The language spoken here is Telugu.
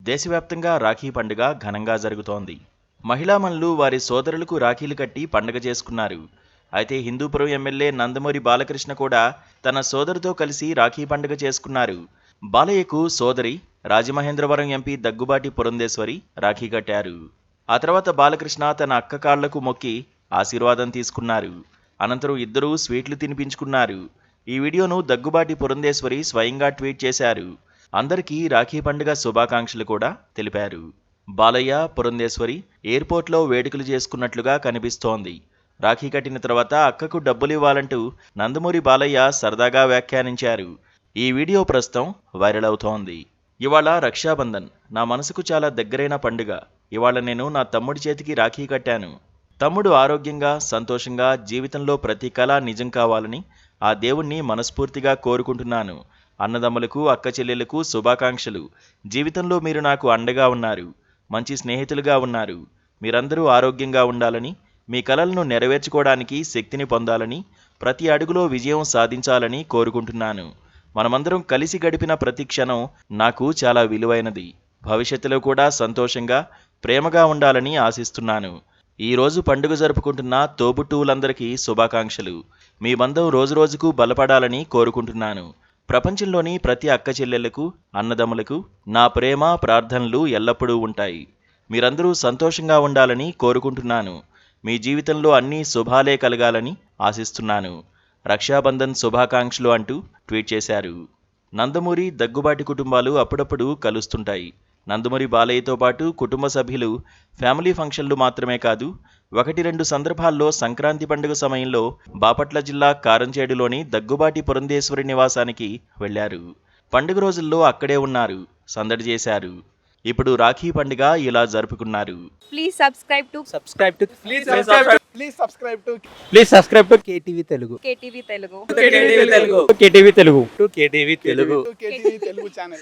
దేశవ్యాప్తంగా రాఖీ పండుగ ఘనంగా జరుగుతోంది. మహిళామణులు వారి సోదరులకు రాఖీలు కట్టి పండుగ చేసుకున్నారు. అయితే హిందూపురం ఎమ్మెల్యే నందమూరి బాలకృష్ణ కూడా తన సోదరితో కలిసి రాఖీ పండుగ చేసుకున్నారు. బాలయ్యకు సోదరి రాజమహేంద్రవరం ఎంపీ దగ్గుబాటి పురంధేశ్వరి రాఖీ కట్టారు. ఆ తర్వాత బాలకృష్ణ తన అక్క కాళ్లకు మొక్కి ఆశీర్వాదం తీసుకున్నారు. అనంతరం ఇద్దరూ స్వీట్లు తినిపించుకున్నారు. ఈ వీడియోను దగ్గుబాటి పురంధేశ్వరి స్వయంగా ట్వీట్ చేశారు. అందరికీ రాఖీ పండుగ శుభాకాంక్షలు కూడా తెలిపారు. బాలయ్య, పురంధేశ్వరి ఎయిర్పోర్ట్లో వేడుకలు చేసుకున్నట్లుగా కనిపిస్తోంది. రాఖీ కట్టిన తర్వాత అక్కకు డబ్బులు ఇవ్వాలంటూ నందమూరి బాలయ్య సరదాగా వ్యాఖ్యానించారు. ఈ వీడియో ప్రస్తుతం వైరల్ అవుతోంది. ఇవాళ రక్షాబంధన్, నా మనసుకు చాలా దగ్గరైన పండుగ. ఇవాళ నేను నా తమ్ముడి చేతికి రాఖీ కట్టాను. తమ్ముడు ఆరోగ్యంగా, సంతోషంగా జీవితంలో ప్రతి కళ నిజం కావాలని ఆ దేవుణ్ణి మనస్ఫూర్తిగా కోరుకుంటున్నాను. అన్నదమ్ములకు, అక్క చెల్లెలకు శుభాకాంక్షలు. జీవితంలో మీరు నాకు అండగా ఉన్నారు, మంచి స్నేహితులుగా ఉన్నారు. మీరందరూ ఆరోగ్యంగా ఉండాలని, మీ కలలను నెరవేర్చుకోవడానికి శక్తిని పొందాలని, ప్రతి అడుగులో విజయం సాధించాలని కోరుకుంటున్నాను. మనమందరం కలిసి గడిపిన ప్రతి క్షణం నాకు చాలా విలువైనది. భవిష్యత్తులో కూడా సంతోషంగా, ప్రేమగా ఉండాలని ఆశిస్తున్నాను. ఈ రోజు పండుగ జరుపుకుంటున్న తోబుట్టువులందరికీ శుభాకాంక్షలు. మీ బంధం రోజురోజుకు బలపడాలని కోరుకుంటున్నాను. ప్రపంచంలోని ప్రతి అక్క చెల్లెళ్లకు, అన్నదమ్ములకు నా ప్రేమ, ప్రార్థనలు ఎల్లప్పుడూ ఉంటాయి. మీరందరూ సంతోషంగా ఉండాలని కోరుకుంటున్నాను. మీ జీవితంలో అన్ని శుభాలే కలగాలని ఆశిస్తున్నాను. రక్షాబంధన్ శుభాకాంక్షలు అంటూ ట్వీట్ చేశారు. నందమూరి, దగ్గుబాటి కుటుంబాలు అప్పుడప్పుడు కలుస్తుంటాయి. నందమూరి బాలయ్యతో పాటు కుటుంబ సభ్యులు ఫ్యామిలీ ఫంక్షన్లు మాత్రమే కాదు, 1-2 సందర్భాల్లో సంక్రాంతి పండుగ సమయంలో బాపట్ల జిల్లా కారంచేడులోని దగ్గుబాటి పురంధేశ్వరి నివాసానికి వెళ్లారు. పండుగ రోజుల్లో అక్కడే ఉన్నారు, సందడి చేశారు. ఇప్పుడు రాఖీ పండుగ ఇలా జరుపుకున్నారు. Please subscribe to KTV Telugu. KTV Telugu. KTV Telugu. KTV Telugu. KTV Telugu. KTV Telugu channel.